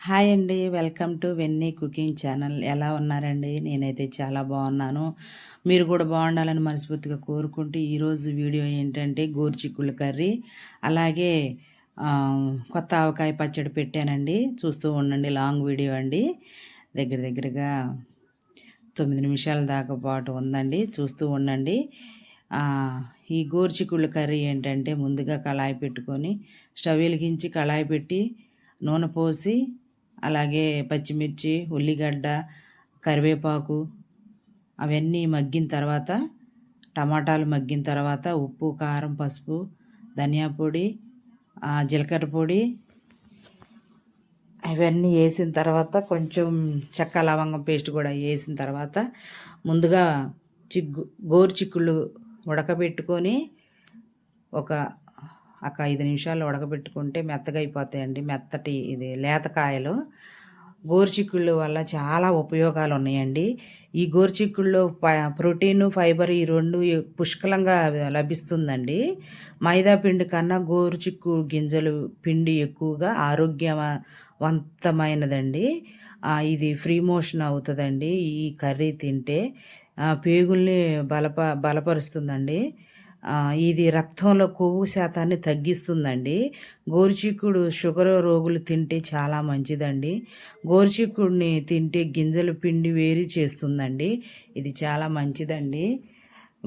Hi అండి. Welcome to Venni cooking channel. ఎలా ఉన్నారండి? నేనైతే చాలా బాగున్నాను. మీరు కూడా బాగుండాలని మనస్ఫూర్తిగా కోరుకుంటూ ఈరోజు వీడియో ఏంటంటే గోరుచిక్కుడు కర్రీ, అలాగే కొత్త ఆవకాయ పచ్చడి పెట్టానండి. చూస్తూ ఉండండి. లాంగ్ వీడియో అండి. దగ్గరగా 9 నిమిషాల దాకా పాటు ఉందండి. చూస్తూ ఉండండి. ఈ గోరుచిక్కుడు కర్రీ ఏంటంటే ముందుగా కళాయి పెట్టుకొని స్టవ్ వెలిగించి కళాయి పెట్టి నూనె పోసి, అలాగే పచ్చిమిర్చి, ఉల్లిగడ్డ, కరివేపాకు అవన్నీ మగ్గిన తర్వాత, టమాటాలు మగ్గిన తర్వాత ఉప్పు, కారం, పసుపు, ధనియా పొడి, జీలకర్ర పొడి ఇవన్నీ వేసిన తర్వాత కొంచెం చెక్క లవంగం పేస్ట్ కూడా వేసిన తర్వాత ముందుగా గోరు చిక్కుళ్ళు ఉడకబెట్టుకొని ఒక 5 నిమిషాలు ఉడకబెట్టుకుంటే మెత్తగా అయిపోతాయండి. మెత్తటి ఇది లేతకాయలు. గోరుచిక్కుళ్ళు వల్ల చాలా ఉపయోగాలు ఉన్నాయండి. ఈ గోరుచిక్కుల్లో ప్రోటీను, ఫైబర్ ఈ రెండు పుష్కలంగా లభిస్తుందండి. మైదా పిండి కన్నా గోరుచిక్కు గింజలు పిండి ఎక్కువగా ఆరోగ్యవంతమైనదండి. ఇది ఫ్రీ మోషన్ అవుతుందండి. ఈ కర్రీ తింటే పేగుల్ని బలపరుస్తుందండి. ఇది రక్తంలో కొవ్వు శాతాన్ని తగ్గిస్తుందండి. గోరుచిక్కుడు షుగర్ రోగులు తింటే చాలా మంచిదండి. గోరుచిక్కుడిని తింటే గింజలు పిండి వేరి చేస్తుందండి. ఇది చాలా మంచిదండి.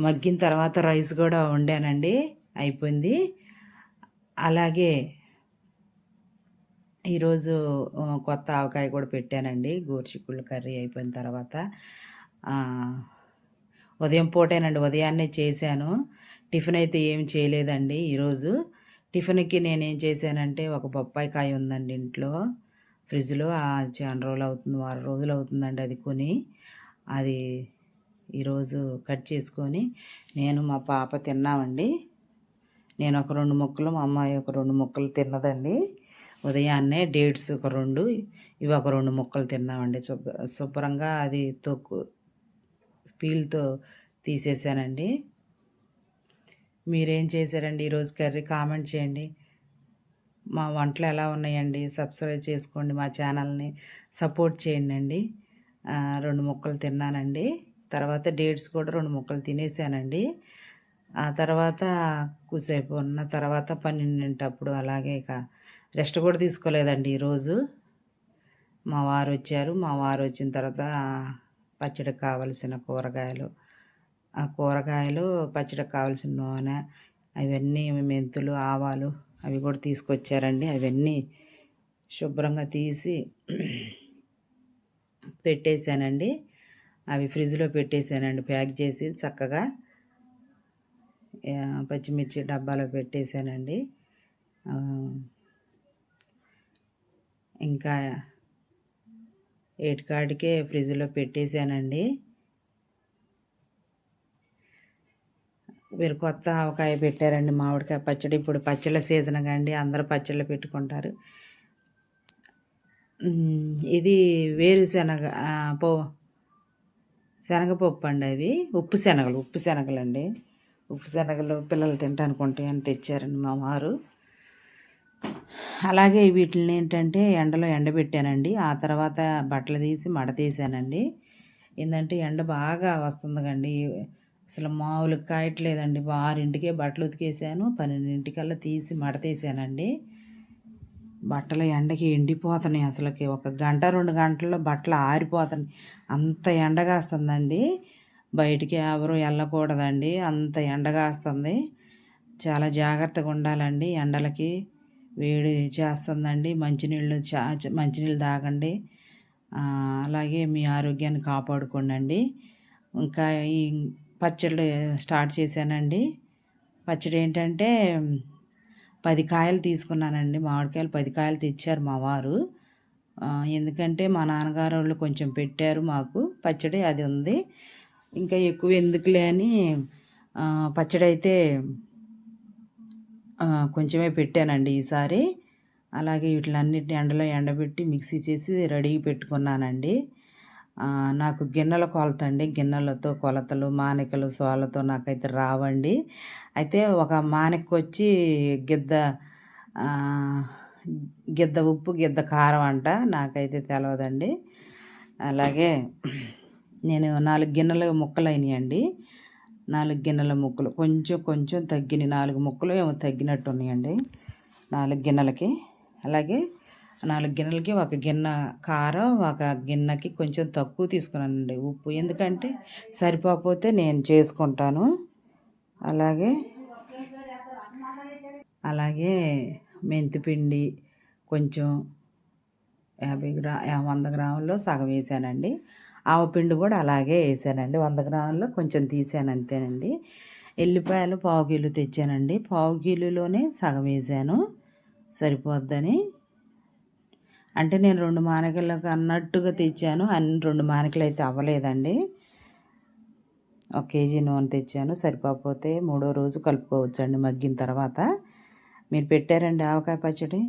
మగ్గిన తర్వాత రైస్ కూడా వండానండి, అయిపోయింది. అలాగే ఈరోజు కొత్త ఆవకాయ కూడా పెట్టానండి. గోరుచిక్కుడు కర్రీ అయిపోయిన తర్వాత ఉదయం పూటేనండి, ఉదయాన్నే చేశాను. టిఫిన్ అయితే ఏమి చేయలేదండి ఈరోజు. టిఫిన్కి నేనేం చేశానంటే ఒక బొప్పాయికాయ ఉందండి ఇంట్లో ఫ్రిడ్జ్లో. చాలా రోజులు అవుతుంది, వారం రోజులు అవుతుందండి అది కొని. అది ఈరోజు కట్ చేసుకొని నేను మా పాప తిన్నామండి. నేను ఒక 2 ముక్కలు, మా అమ్మాయి ఒక 2 ముక్కలు తిన్నదండి. ఉదయాన్నే డేట్స్ ఒక 2, ఇవి ఒక 2 ముక్కలు తిన్నామండి. శుభ్రంగా అది తొక్కు పీల్తో తీసేసానండి. మీరేం చేశారండి ఈరోజు కర్రీ? కామెంట్ చేయండి. మా వంటలు ఎలా ఉన్నాయండి? సబ్స్క్రైబ్ చేసుకోండి, మా ఛానల్ని సపోర్ట్ చేయండి అండి. 2 ముక్కలు తిన్నానండి. తర్వాత డేట్స్ కూడా 2 ముక్కలు తినేసానండి. ఆ తర్వాత కూసేపు ఉన్న తర్వాత 12 అలాగే ఇక రెస్ట్ కూడా తీసుకోలేదండి ఈరోజు. మా వారు వచ్చారు. మా వారు వచ్చిన తర్వాత పచ్చడికి కావలసిన కూరగాయలు, పచ్చడికి కావలసిన నూనె, అవన్నీ మెంతులు, ఆవాలు అవి కూడా తీసుకొచ్చారండి. అవన్నీ శుభ్రంగా తీసి పెట్టేశానండి. అవి ఫ్రిడ్జ్లో పెట్టేశానండి, ప్యాక్ చేసి చక్కగా. పచ్చిమిర్చి డబ్బాలో పెట్టేశానండి. ఇంకా 8 కాడికే ఫ్రిడ్జ్లో పెట్టేశానండి. మీరు కొత్త ఆవకాయ పెట్టారండి, మామిడికాయ పచ్చడి. ఇప్పుడు పచ్చళ్ళ సీజన్ కండి, అందరూ పచ్చళ్ళు పెట్టుకుంటారు. ఇది వేరుశనగ శనగపప్పు అండి. అవి ఉప్పు శనగలు అండి. ఉప్పు శనగలు పిల్లలు తింటానికి ఉంటాయని తెచ్చారండి మా వారు. అలాగే వీటిని ఏంటంటే ఎండలో ఎండబెట్టానండి. ఆ తర్వాత బట్టలు తీసి మడతీసానండి. ఏంటంటే ఎండ బాగా వస్తుంది కండి, అసలు మామూలు కాయట్లేదండి. 6ంటికే బట్టలు ఉతికేసాను, 12ంటికల్లా తీసి మడతేసానండి. బట్టలు ఎండకి ఎండిపోతున్నాయి. అసలుకి 1 గంట 2 గంటల్లో బట్టలు ఆరిపోతున్నాయి. అంత ఎండగా వస్తుందండి. బయటికి ఎవరు వెళ్ళకూడదండి, అంత ఎండగా వస్తుంది. చాలా జాగ్రత్తగా ఉండాలండి. ఎండలకి వేడి చేస్తుందండి. మంచినీళ్ళు తాగండి. అలాగే మీ ఆరోగ్యాన్ని కాపాడుకోండి. ఇంకా ఈ పచ్చడి స్టార్ట్ చేశానండి. పచ్చడి ఏంటంటే 10 కాయలు తీసుకున్నానండి. మామిడికాయలు 10 కాయలు తెచ్చారు మా వారు. ఎందుకంటే మా నాన్నగారు వాళ్ళు కొంచెం పెట్టారు మాకు పచ్చడి, అది ఉంది. ఇంకా ఎక్కువ ఎందుకులే అని పచ్చడి అయితే కొంచెమే పెట్టానండి ఈసారి. అలాగే వీటిలన్నిటిని ఎండలో ఎండబెట్టి మిక్సీ చేసి రెడీ పెట్టుకున్నానండి. నాకు గిన్నెల కొలత అండి. గిన్నెలతో కొలతలు, మానికలు, సోలతో నాకైతే రావండి. అయితే ఒక మానిక వచ్చి గిద్ద గిద్ద ఉప్పు గిద్ద కారం అంట, నాకైతే తెలియదండి. అలాగే నేను 4 గిన్నెల ముక్కలు అయినాయండి. 4 గిన్నెల ముక్కలు కొంచెం కొంచెం తగ్గినాయి, 4 ముక్కలు ఏమో తగ్గినట్టు ఉన్నాయండి 4 గిన్నెలకి. అలాగే 4 గిన్నెలకి 1 గిన్నె కారం, 1 గిన్నెకి కొంచెం తక్కువ తీసుకున్నానండి ఉప్పు, ఎందుకంటే సరిపోతే నేను చేసుకుంటాను. అలాగే అలాగే మెంతిపిండి కొంచెం 100 గ్రాముల్లో సగం వేసానండి. ఆవపిండి కూడా అలాగే వేసానండి, 100 గ్రాముల్లో కొంచెం తీసాను అంతేనండి. ఎల్లిపాయలు పావు కిలో తెచ్చానండి, పావు కిలోలోనే సగం వేసాను సరిపోద్దని. అంటే నేను 2 మానికలకు అన్నట్టుగా తెచ్చాను, 2 మానికలు అయితే అవ్వలేదండి. 1 కేజీ నూనె తెచ్చాను, సరిపోతే 3వ రోజు కలుపుకోవచ్చండి మగ్గిన తర్వాత. మీరు పెట్టారండి ఆవకాయ పచ్చడి?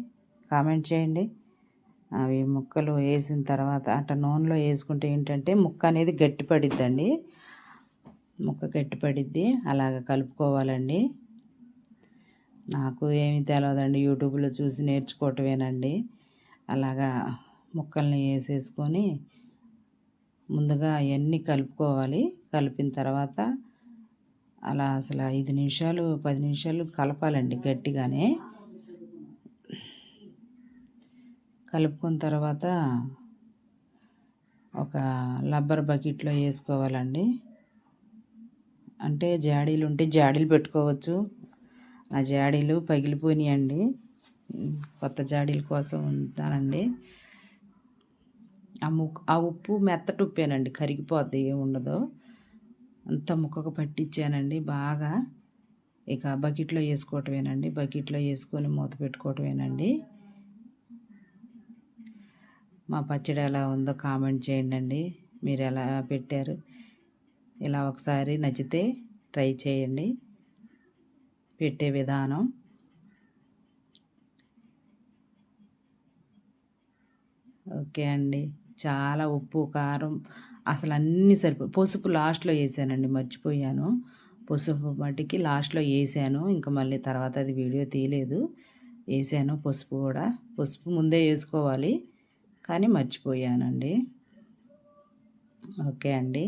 కామెంట్ చేయండి. అవి ముక్కలు వేసిన తర్వాత అట్లా నూనెలో వేసుకుంటే ఏంటంటే ముక్క అనేది గట్టిపడిద్దండి, ముక్క గట్టిపడిద్ది. అలాగ కలుపుకోవాలండి. నాకు ఏమీ తెలియదండి, యూట్యూబ్లో చూసి నేర్చుకోవటమేనండి. అలాగా ముక్కల్ని వేసేసుకొని ముందుగా అవన్నీ కలుపుకోవాలి. కలిపిన తర్వాత అలా అసలు 5 నిమిషాలు 10 నిమిషాలు కలపాలండి గట్టిగానే. కలుపుకున్న తర్వాత ఒక రబ్బర్ బకెట్లో వేసుకోవాలండి. అంటే జాడీలు ఉంటే జాడీలు పెట్టుకోవచ్చు. ఆ జాడీలు పగిలిపోయినాయండి, కొత్త జాడీల కోసం ఉంటానండి. ఆ ఉప్పు మెత్తటి ఉప్పేనండి, కరిగిపోద్ది, ఏముండదు. అంత ముక్కకు పట్టించానండి బాగా. ఇక బకెట్లో వేసుకోవటమేనండి, బకెట్లో వేసుకొని మూత పెట్టుకోవటమేనండి. మా పచ్చడి ఎలా ఉందో కామెంట్ చేయండి. మీరు ఎలా పెట్టారు? ఇలా ఒకసారి నచ్చితే ట్రై చేయండి పెట్టే విధానం. ఓకే అండి. చాలా ఉప్పు కారం అసలు అన్నీ పసుపు లాస్ట్లో వేసానండి, మర్చిపోయాను. పసుపు మట్టికి లాస్ట్లో వేసాను, ఇంకా మళ్ళీ తర్వాత అది వీడియో తీయలేదు. వేసాను పసుపు కూడా, పసుపు ముందే వేసుకోవాలి కానీ మర్చిపోయానండి. ఓకే అండి.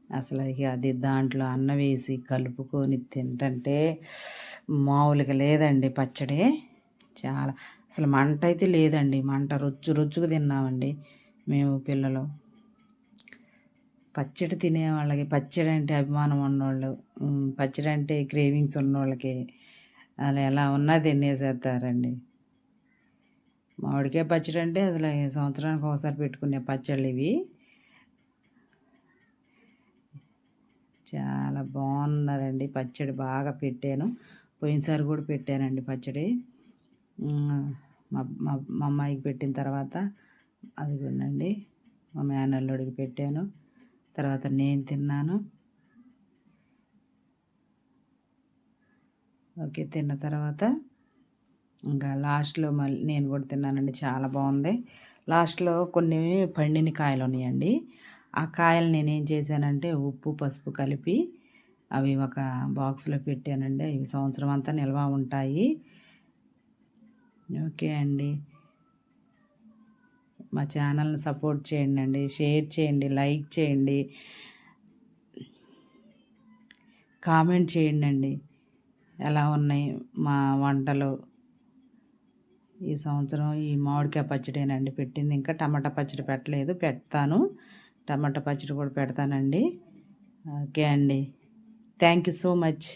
అసలు ఇక అది దాంట్లో అన్నం వేసి కలుపుకొని తింటుంటే మామూలుగా లేదండి పచ్చడి. చాలా అసలు మంట అయితే లేదండి, మంట రుచుగా తిన్నామండి మేము పిల్లలు. పచ్చడి తినేవాళ్ళకి, పచ్చడి అంటే అభిమానం ఉన్నవాళ్ళు, పచ్చడి అంటే క్రేవింగ్స్ ఉన్నవాళ్ళకి అలా ఎలా ఉన్నా తినేసేస్తారండి. మామిడికాయ పచ్చడి అంటే అసలు సంవత్సరానికి ఒకసారి పెట్టుకునే పచ్చళ్ళు ఇవి. చాలా బాగున్నదండి పచ్చడి, బాగా పెట్టాను. పోయినసారి కూడా పెట్టానండి పచ్చడి. మా మా మా అమ్మాయికి పెట్టిన తర్వాత అదిగోనండి మా మేనల్లుడికి పెట్టాను, తర్వాత నేను తిన్నాను. ఓకే, తిన్న తర్వాత ఇంకా లాస్ట్లో మళ్ళీ నేను కూడా తిన్నానండి, చాలా బాగుంది. లాస్ట్లో కొన్ని పండిన కాయలు ఉన్నాయండి, ఆ కాయలు నేనేం చేశానంటే ఉప్పు పసుపు కలిపి అవి ఒక బాక్స్లో పెట్టానండి. అవి సంవత్సరం అంతా నిల్వ ఉంటాయి. ఓకే అండి. మా ఛానల్ని సపోర్ట్ చేయండి, షేర్ చేయండి, లైక్ చేయండి, కామెంట్ చేయండి ఎలా ఉన్నాయి మా వంటలు. ఈ సంవత్సరం ఈ మామిడికాయ పచ్చడేనండి పెట్టింది, ఇంకా టమాటా పచ్చడి పెట్టలేదు, పెడతాను. టమాటా పచ్చడి కూడా పెడతానండి. ఓకే అండి. Thank you so much.